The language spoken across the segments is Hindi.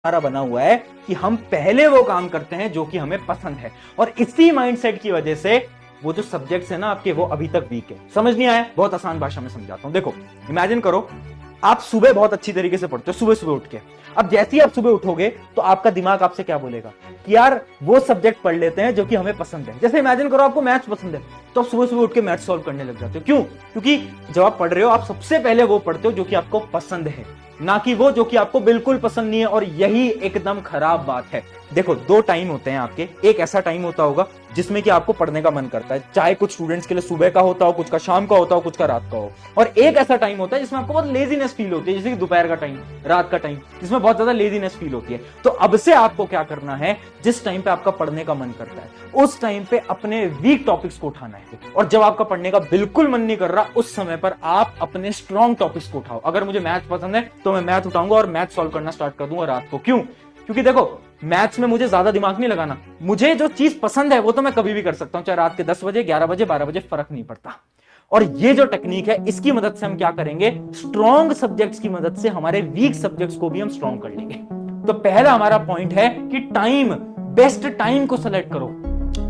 हमारा बना हुआ है कि हम पहले वो काम करते हैं जो कि हमें पसंद है, और इसी माइंडसेट की वजह से वो जो सब्जेक्ट्स है ना आपके, वो अभी तक वीक है। समझ नहीं आया? बहुत आसान भाषा में समझाता हूं। देखो, इमेजिन करो आप सुबह बहुत अच्छी तरीके से पढ़ते हो, सुबह सुबह उठ के। अब जैसे ही आप सुबह उठोगे तो आपका दिमाग आपसे क्या बोलेगा कि यार वो सब्जेक्ट पढ़ लेते हैं जो कि हमें पसंद है। जैसे इमेजिन करो आपको मैथ्स पसंद है, तो आप सुबह सुबह उठ के मैथ्स सॉल्व करने लग जाते हो। क्यों? क्योंकि जब आप पढ़ रहे हो आप सबसे पहले वो पढ़ते हो जो कि आपको पसंद है, ना कि वो जो कि आपको बिल्कुल पसंद नहीं है। और यही एकदम खराब बात है। देखो, दो टाइम होते हैं आपके। एक ऐसा टाइम होता होगा जिसमें कि आपको पढ़ने का मन करता है, चाहे कुछ स्टूडेंट्स के लिए सुबह का होता हो, कुछ का शाम का होता हो, कुछ का रात का हो। और एक ऐसा टाइम होता है जिसमें आपको बहुत लेजीनेस फील होती है, जैसे कि दोपहर का टाइम, रात का टाइम, जिसमें बहुत ज्यादा लेजीनेस फील होती है। तो अब से आपको क्या करना है, जिस टाइम पे आपका पढ़ने का मन करता है उस टाइम पे अपने वीक टॉपिक्स को उठाना है, और जब आपका पढ़ने का बिल्कुल मन नहीं कर रहा उस समय पर आप अपने स्ट्रॉन्ग टॉपिक्स को उठाओ। अगर मुझे मैथ पसंद है तो मैं मैथ उठाऊंगा और मैथ सॉल्व करना स्टार्ट कर दूंगा रात को। क्यों? क्योंकि देखो, मैथ्स में मुझे ज्यादा दिमाग नहीं लगाना, मुझे जो चीज पसंद है वो तो मैं कभी भी कर सकता हूं, चाहे रात के 10 बजे, 11 बजे, 12 बजे, फर्क नहीं पड़ता। और ये जो टेक्निक है इसकी मदद से हम क्या करेंगे, स्ट्रॉन्ग सब्जेक्ट्स की मदद से हमारे वीक सब्जेक्ट्स को भी हम स्ट्रॉन्ग कर लेंगे। तो पहला हमारा पॉइंट है कि टाइम, बेस्ट टाइम को सेलेक्ट करो।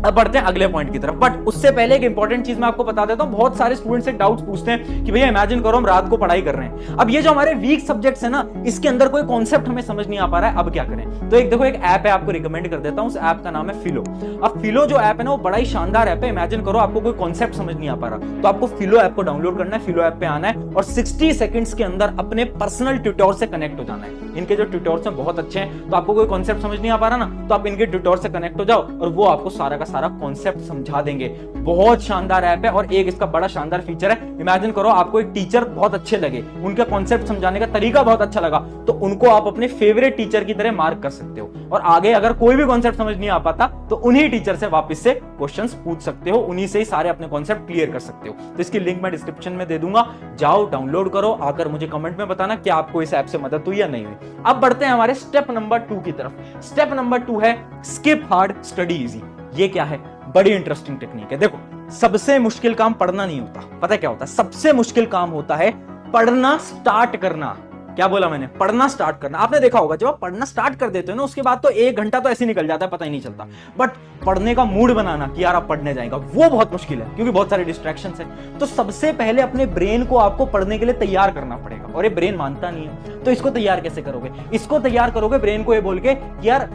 अब बढ़ते हैं अगले पॉइंट की तरफ, बट उससे पहले एक इंपॉर्टेंट चीज मैं आपको बता देता हूं। बहुत सारे स्टूडेंट्स से डाउट्स पूछते हैं कि भैया इमेजिन करो हम रात को पढ़ाई कर रहे हैं, अब ये जो हमारे वीक सब्जेक्ट्स है ना, इसके अंदर कोई कॉन्सेप्ट हमें समझ नहीं आ पा रहा है, अब क्या करें? तो एक देखो, एक ऐप है, आपको रिकमेंड कर देता हूं। उस ऐप का नाम है फिलो। अब फिलो जो ऐप है ना, वो बड़ा ही शानदार ऐप है। इमेजिन करो आपको कोई कॉन्सेप्ट समझ नहीं आ पा रहा, तो आपको फिलो ऐप को डाउनलोड करना है, फिलो ऐप पे आना है और 60 सेकंड्स के अंदर अपने पर्सनल ट्यूटर से कनेक्ट हो जाना है। इनके जो ट्यूटर्स हैं बहुत अच्छे हैं, तो आपको कोई कॉन्सेप्ट समझ नहीं आ पा रहा ना, तो आप इनके ट्यूटर से कनेक्ट हो जाओ और वो आपको सारा का सारा कॉन्सेप्ट समझा देंगे। बहुत शानदार ऐप है। और एक इसका बड़ा शानदार फीचर है, इमेजिन करो आपको एक टीचर बहुत अच्छे लगे, उनका कॉन्सेप्ट समझाने का तरीका बहुत अच्छा लगा, तो उनको आप अपने फेवरेट टीचर की तरह मार्क कर सकते हो। और आगे अगर कोई भी कॉन्सेप्ट समझ नहीं आ पाता तो उन्हीं टीचर से वापस से क्वेश्चंस पूछ सकते हो, उन्हीं से ही सारे अपने कॉन्सेप्ट क्लियर कर सकते हो। तो इसकी लिंक मैं डिस्क्रिप्शन में दे दूंगा, जाओ डाउनलोड करो, आकर मुझे कमेंट में बताना कि आपको इस ऐप से मदद हुई या नहीं हुई। अब बढ़ते हैं हमारे स्टेप नंबर 2 की तरफ। स्टेप नंबर 2 है स्किप हार्ड, स्टडी इजी। ये क्या है? बड़ी इंटरेस्टिंग टेक्निक है। देखो, सबसे मुश्किल काम पढ़ना नहीं होता, पता है क्या होता है? सबसे मुश्किल काम होता है पढ़ना स्टार्ट करना। क्या बोला मैंने? पढ़ना स्टार्ट करना। आपने देखा होगा जब आप पढ़ना स्टार्ट कर देते हो ना, उसके बाद तो 1 घंटा तो ऐसे निकल जाता है, पता ही नहीं चलता। बट पढ़ने का मूड बनाना कि यार आप पढ़ने जाएगा, वो बहुत मुश्किल है, क्योंकि बहुत सारे डिस्ट्रैक्शंस हैं। तो सबसे पहले अपने ब्रेन को आपको पढ़ने के लिए तैयार करना पड़ेगा, और ये ब्रेन मानता नहीं है। तो इसको तैयार कैसे करोगे? इसको तैयार करोगे ब्रेन को ये बोल के यार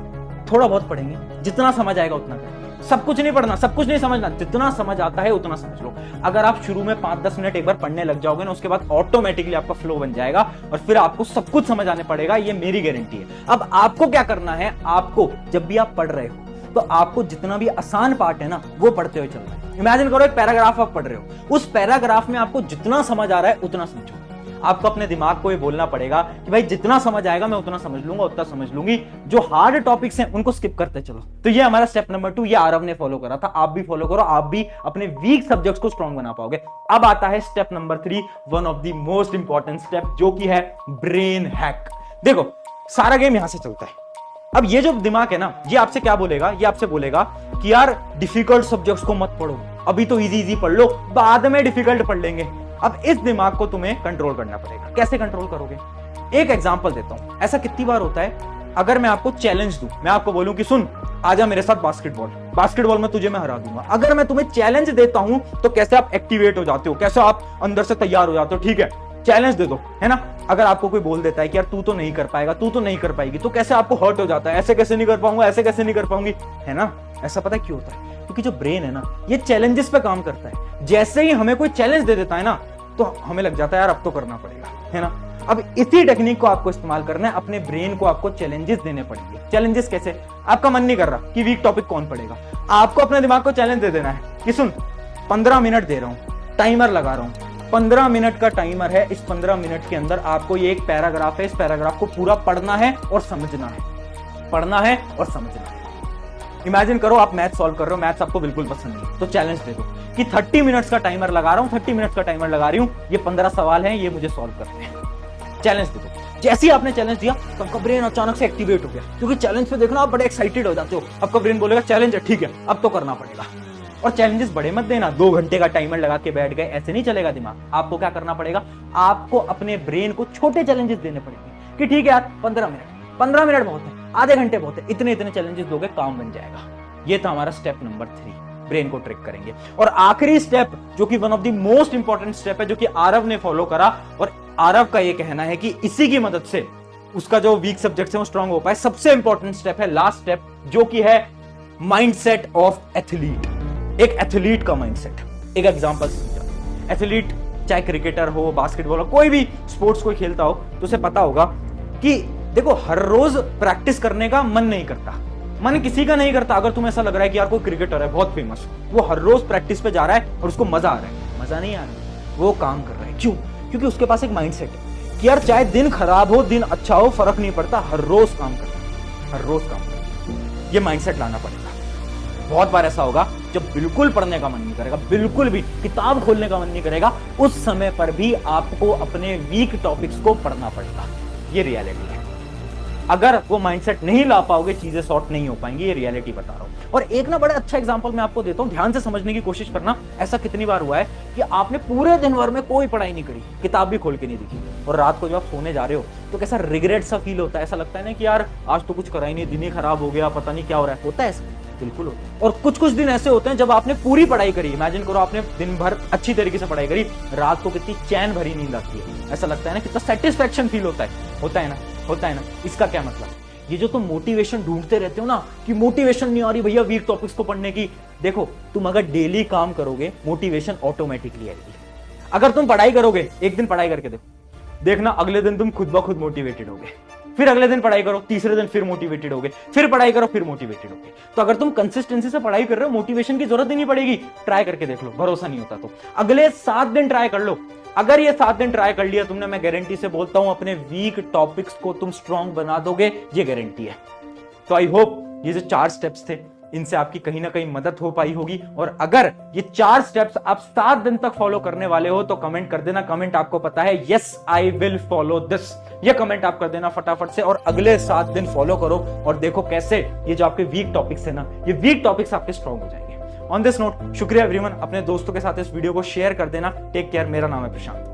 थोड़ा बहुत पढ़ेंगे, जितना समझ आएगा उतना करेंगे। सब कुछ नहीं पढ़ना, सब कुछ नहीं समझना, जितना समझ आता है उतना समझ लो। अगर आप शुरू में 5-10 मिनट एक बार पढ़ने लग जाओगे ना, उसके बाद ऑटोमेटिकली आपका फ्लो बन जाएगा और फिर आपको सब कुछ समझ आने पड़ेगा, ये मेरी गारंटी है। अब आपको क्या करना है, आपको जब भी आप पढ़ रहे हो तो आपको जितना भी आसान पार्ट है ना वो पढ़ते हुए चलना है। इमेजिन करो एक पैराग्राफ आप पढ़ रहे हो, उस पैराग्राफ में आपको जितना समझ आ रहा है उतना समझो। आपको अपने दिमाग को ये बोलना पड़ेगा कि भाई जितना समझ आएगा मैं उतना समझ लूंगा, उतना समझ लूंगी, जो हार्ड टॉपिक्स हैं उनको स्किप करते चलो। तो ये हमारा स्टेप नंबर 2, ये आरव ने फॉलो करा था, आप भी फॉलो करो, आप भी अपने वीक सब्जेक्ट्स को स्ट्रॉन्ग बना पाओगे। अब आता है step number 3, one of the most important step, जो कि है ब्रेन हैक। देखो, सारा गेम यहां से चलता है। अब ये जो दिमाग है ना, ये आपसे क्या बोलेगा? ये आपसे बोलेगा कि यार डिफिकल्ट सब्जेक्ट्स को मत पढ़ो, अभी तो इजी पढ़ लो, बाद में डिफिकल्ट पढ़ लेंगे। अब इस दिमाग को तुम्हें कंट्रोल करना पड़ेगा। कैसे कंट्रोल करोगे? एक एग्जांपल देता हूं। ऐसा कितनी बार होता है, अगर मैं आपको चैलेंज दूं, मैं आपको बोलूं कि सुन आजा मेरे साथ बास्केटबॉल में तुझे मैं हरा दूंगा। अगर मैं तुम्हें चैलेंज देता हूं तो कैसे आप एक्टिवेट हो जाते हो, कैसे आप अंदर से तैयार हो जाते हो? ठीक है, चैलेंज दे दो, है ना। अगर आपको कोई बोल देता है कि यार तू तो नहीं कर पाएगा, तू तो नहीं कर पाएगी, तो कैसे आपको हर्ट हो जाता है, ऐसे कैसे नहीं कर पाऊंगा, ऐसे कैसे नहीं कर पाऊंगी, है ना। ऐसा पता है क्यों होता है? क्योंकि जो ब्रेन है ना, ये चैलेंजेस पे काम करता है। जैसे ही हमें कोई चैलेंज दे देता है ना, तो हमें लग जाता है यार अब तो करना पड़ेगा, है ना। अब इसी टेक्निक को आपको इस्तेमाल करना है, अपने ब्रेन को आपको चैलेंजेस देने पड़ेंगे। चैलेंजेस कैसे? आपका मन नहीं कर रहा कि वीक टॉपिक कौन पढ़ेगा, आपको अपने दिमाग को चैलेंज दे देना है कि सुन 15 मिनट दे रहा हूं, टाइमर लगा रहा हूं, 15 मिनट का टाइमर है, इस 15 मिनट के अंदर आपको ये एक पैराग्राफ है, इस पैराग्राफ को पूरा पढ़ना है और समझना है, पढ़ना है और समझना है। इमेजिन करो आप मैथ सॉल्व कर रहे हो, मैथ्स आपको बिल्कुल पसंद नहीं, तो चैलेंज दे दो कि 30 मिनट्स का टाइमर लगा रहा हूं, 30 मिनट्स का टाइमर लगा रही हूं, ये 15 सवाल हैं, ये मुझे सॉल्व करने हैं। चैलेंज दे दो। जैसे ही आपने चैलेंज दिया तो आपका ब्रेन अचानक से एक्टिवेट हो गया, क्योंकि चैलेंज पे देखना आप बड़े एक्साइटेड हो जाते हो। आपका ब्रेन बोलेगा चैलेंज है, ठीक है अब तो करना पड़ेगा। और चैलेंजेस बड़े मत देना, 2 घंटे का टाइमर लगा के बैठ गए, ऐसे नहीं चलेगा दिमाग। आपको क्या करना पड़ेगा, आपको अपने ब्रेन को छोटे चैलेंजेस देने पड़ेंगे कि ठीक है यार 15 मिनट, 15 मिनट बहुत है, आधे घंटे बहुत है, इतने इतने चैलेंजेस दोगे, काम बन जाएगा। ये था हमारा स्टेप नंबर 3, ब्रेन को ट्रिक करेंगे। और आखिरी स्टेप जो कि one of the most important step है, जो कि आरव ने फॉलो करा, और आरव का ये कहना है कि इसी की मदद से उसका जो वीक सब्जेक्ट है वो स्ट्रांग हो पाए। सबसे इंपॉर्टेंट स्टेप है, लास्ट स्टेप, जो कि है माइंडसेट ऑफ एथलीट। एक एथलीट का माइंडसेट। एक एग्जांपल समझा, एथलीट चाहे क्रिकेटर हो, बास्केटबॉल हो, कोई भी स्पोर्ट्स कोई खेलता हो, तो उसे पता होगा कि देखो हर रोज प्रैक्टिस करने का मन नहीं करता, मन किसी का नहीं करता। अगर तुम्हें ऐसा लग रहा है कि यार कोई क्रिकेटर है बहुत फेमस, वो हर रोज प्रैक्टिस पे जा रहा है और उसको मजा आ रहा है, मजा नहीं आ रहा है, वो काम कर रहा है। क्यों? क्योंकि उसके पास एक माइंडसेट है कि यार चाहे दिन खराब हो दिन अच्छा हो, फर्क नहीं पड़ता, हर रोज काम करना, हर रोज काम करना। ये माइंडसेट लाना पड़ेगा। बहुत बार ऐसा होगा जब बिल्कुल पढ़ने का मन नहीं करेगा, बिल्कुल भी किताब खोलने का मन नहीं करेगा, उस समय पर भी आपको अपने वीक टॉपिक्स को पढ़ना पड़ेगा। ये रियलिटी है। अगर वो माइंडसेट नहीं ला पाओगे, चीजें सॉर्ट नहीं हो पाएंगी। ये रियलिटी बता रहा हूं। और एक ना बड़ा अच्छा एग्जांपल मैं आपको देता हूं, ध्यान से समझने की कोशिश करना। ऐसा कितनी बार हुआ है कि आपने पूरे दिन भर में कोई पढ़ाई नहीं करी, किताब भी खोल के नहीं दिखी, और रात को जब आप सोने जा रहे हो तो कैसा रिग्रेट सा फील होता है। ऐसा लगता है ना कि यार आज तो कुछ करा ही नहीं, दिन ही खराब हो गया, पता नहीं क्या हो रहा है। होता है ऐसा? बिल्कुल होता है। और कुछ कुछ दिन ऐसे होते हैं जब आपने पूरी पढ़ाई करी, इमेजिन करो आपने दिन भर अच्छी तरीके से पढ़ाई करी, रात को कितनी चैन भरी नींद आती है, ऐसा लगता है ना, कितना सेटिस्फेक्शन फील होता है। होता है ना? होता है ना? इसका क्या मतलब? ये जो तुम मोटिवेशन ढूंढते रहते हो ना कि मोटिवेशन नहीं आ रही भैया वीक टॉपिक्स को पढ़ने की, देखो तुम अगर डेली काम करोगे मोटिवेशन ऑटोमेटिकली आएगी। अगर तुम पढ़ाई करोगे, एक दिन पढ़ाई करके देखो, देखना अगले दिन तुम खुद ब खुद मोटिवेटेड होगे। फिर अगले दिन पढ़ाई करो, तीसरे दिन फिर मोटिवेटेड होगे, फिर पढ़ाई करो, फिर मोटिवेटेड होगे। तो अगर तुम कंसिस्टेंसी से पढ़ाई कर रहे हो, मोटिवेशन की जरूरत ही नहीं पड़ेगी। ट्राई करके देख लो, भरोसा नहीं होता तो अगले 7 दिन ट्राई कर लो। अगर ये 7 दिन ट्राई कर लिया तुमने, मैं गारंटी से बोलता हूं अपने वीक टॉपिक्स को तुम स्ट्रांग बना दोगे, ये गारंटी है। तो आई होप ये जो 4 स्टेप्स थे इनसे आपकी कहीं ना कहीं मदद हो पाई होगी। और अगर ये 4 स्टेप्स आप 7 दिन तक फॉलो करने वाले हो तो कमेंट कर देना। कमेंट आपको पता है, yes I will follow this, ये कमेंट आप कर देना फटाफट से। और अगले 7 दिन फॉलो करो और देखो कैसे ये जो आपके वीक टॉपिक्स है ना, ये वीक टॉपिक्स आपके स्ट्रांग हो जाएंगे। ऑन दिस नोट, शुक्रिया एवरीवन, अपने दोस्तों के साथ इस वीडियो को शेयर कर देना। टेक केयर, मेरा नाम है प्रशांत।